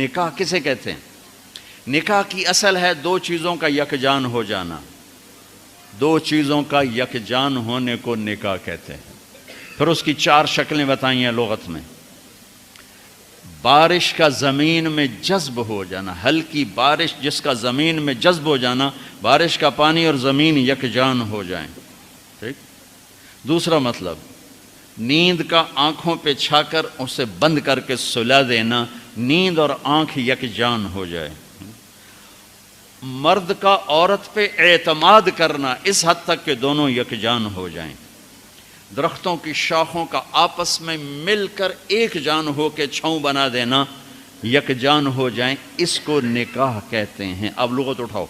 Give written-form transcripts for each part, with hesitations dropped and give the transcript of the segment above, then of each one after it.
نکاح کسے کہتے ہیں؟ نکاح کی اصل ہے دو چیزوں کا یکجان ہو جانا. دو چیزوں کا یکجان ہونے کو نکاح کہتے ہیں. پھر اس کی چار شکلیں بتائی ہیں لغت میں. بارش کا زمین میں جذب ہو جانا، ہلکی بارش جس کا زمین میں جذب ہو جانا، بارش کا پانی اور زمین یکجان ہو جائیں. ٹھیک. دوسرا مطلب نیند کا آنکھوں پہ چھا کر اسے بند کر کے سلا دینا، نیند اور آنکھ یکجان ہو جائے. مرد کا عورت پہ اعتماد کرنا اس حد تک کہ دونوں یکجان ہو جائیں. درختوں کی شاخوں کا آپس میں مل کر ایک جان ہو کے چھاؤں بنا دینا، یکجان ہو جائیں، اس کو نکاح کہتے ہیں. اب لغت اٹھاؤ.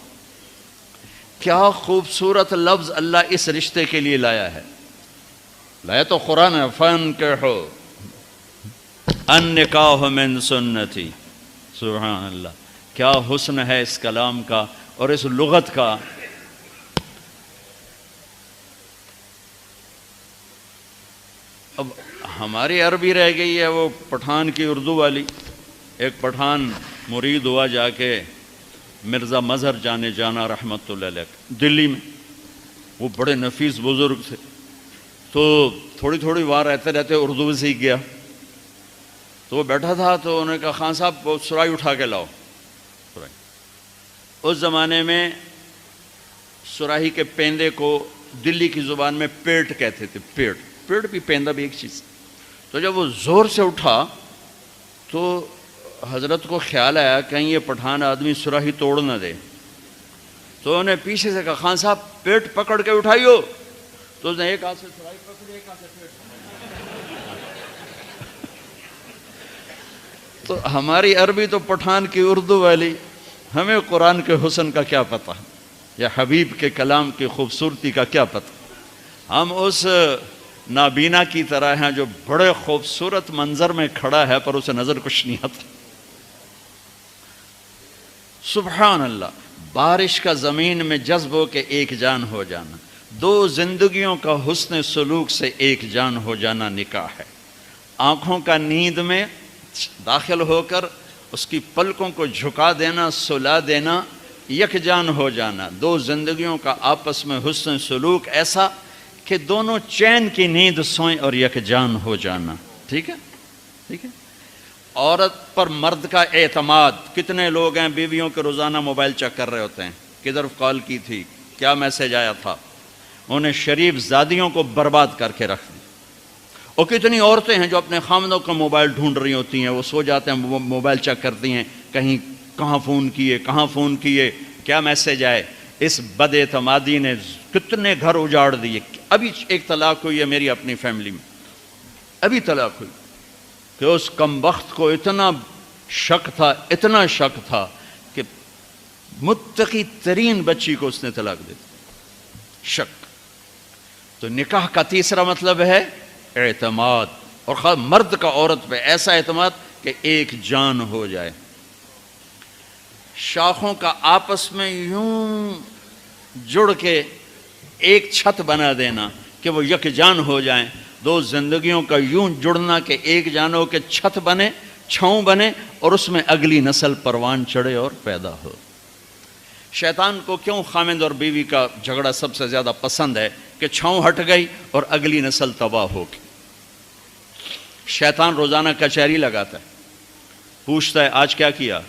کیا خوبصورت لفظ اللہ اس رشتے کے لیے لایا ہے. لایا تو قرآن ہے، فانکحوا النکاح من سنتی. سبحان اللہ، کیا حسن ہے اس کلام کا اور اس لغت کا. اب ہماری عربی رہ گئی ہے وہ پٹھان کی اردو والی. ایک پٹھان مرید ہوا جا کے مرزا مظہر جانے جانا رحمت اللہ علیہ دلی میں. وہ بڑے نفیس بزرگ تھے، تو تھوڑی تھوڑی وہاں رہتے رہتے اردو بھی سیکھ گیا. تو وہ بیٹھا تھا تو انہوں نے کہا خان صاحب وہ سرائی اٹھا کے لاؤ. سرائی اس زمانے میں سراہی کے پیندے کو دلی کی زبان میں پیٹ کہتے تھے. پیٹ بھی پیندا بھی ایک چیز. تو جب وہ زور سے اٹھا تو حضرت کو خیال آیا کہیں یہ پٹھان آدمی سراہی توڑ نہ دے. تو انہوں نے پیچھے سے کہا خان صاحب پیٹ پکڑ کے اٹھائیو. تو اس نے ایک ہاتھ سے سراہی پکڑی، ایک ہاتھ سے پیٹ. تو ہماری عربی تو پٹھان کی اردو والی، ہمیں قرآن کے حسن کا کیا پتہ یا حبیب کے کلام کی خوبصورتی کا کیا پتہ. ہم اس نابینا کی طرح ہیں جو بڑے خوبصورت منظر میں کھڑا ہے پر اسے نظر کچھ نہیں آتا. سبحان اللہ. بارش کا زمین میں جذب ہو کے ایک جان ہو جانا، دو زندگیوں کا حسن سلوک سے ایک جان ہو جانا نکاح ہے. آنکھوں کا نیند میں داخل ہو کر اس کی پلکوں کو جھکا دینا، سلا دینا، یکجان ہو جانا. دو زندگیوں کا آپس میں حسن سلوک ایسا کہ دونوں چین کی نیند سوئیں اور یکجان ہو جانا. ٹھیک ہے، ٹھیک ہے. عورت پر مرد کا اعتماد. کتنے لوگ ہیں بیویوں کے روزانہ موبائل چیک کر رہے ہوتے ہیں، کدھر کال کی تھی، کیا میسج آیا تھا. انہیں شریف زادیوں کو برباد کر کے رکھ دی. اور کتنی عورتیں ہیں جو اپنے خامدوں کا موبائل ڈھونڈ رہی ہوتی ہیں. وہ سو جاتے ہیں، وہ موبائل چیک کرتی ہیں، کہیں کہاں فون کیے، کیا میسج آئے. اس بد اعتمادی نے کتنے گھر اجاڑ دیے. ابھی ایک طلاق ہوئی ہے میری اپنی فیملی میں، ابھی طلاق ہوئی کہ اس کمبخت کو اتنا شک تھا کہ متقی ترین بچی کو اس نے طلاق دے دی. شک. تو نکاح کا تیسرا مطلب ہے اعتماد، اور خاص مرد کا عورت پہ ایسا اعتماد کہ ایک جان ہو جائے. شاخوں کا آپس میں یوں جڑ کے ایک چھت بنا دینا کہ وہ یکجان ہو جائیں. دو زندگیوں کا یوں جڑنا کہ ایک جان ہو کہ چھت بنے، چھاؤں بنے، اور اس میں اگلی نسل پروان چڑھے اور پیدا ہو. شیطان کو کیوں خامند اور بیوی کا جھگڑا سب سے زیادہ پسند ہے کہ چھاؤں ہٹ گئی اور اگلی نسل تباہ ہو گئی. شیطان روزانہ کچہری لگاتا ہے، پوچھتا ہے آج کیا کیا.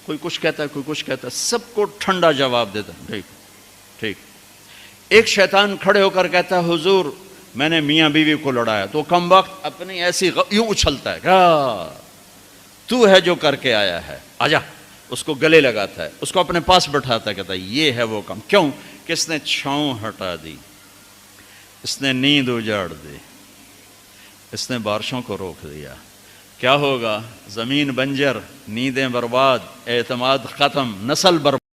کوئی کچھ کہتا ہے، کوئی کچھ کہتا ہے، سب کو ٹھنڈا جواب دیتا ہے. ٹھیک ٹھیک. ایک شیطان کھڑے ہو کر کہتا ہے حضور میں نے میاں بیوی کو لڑایا. تو کم وقت اپنی ایسی یوں اچھلتا ہے، کیا تو ہے جو کر کے آیا ہے، آجا. اس کو گلے لگاتا ہے، اس کو اپنے پاس بٹھاتا ہے، کہتا ہے یہ ہے وہ کام. کیوں؟ کہ اس نے چھاؤں ہٹا دی، اس نے نیند اجاڑ دی، اس نے بارشوں کو روک دیا. کیا ہوگا؟ زمین بنجر، نیندیں برباد، اعتماد ختم، نسل برباد.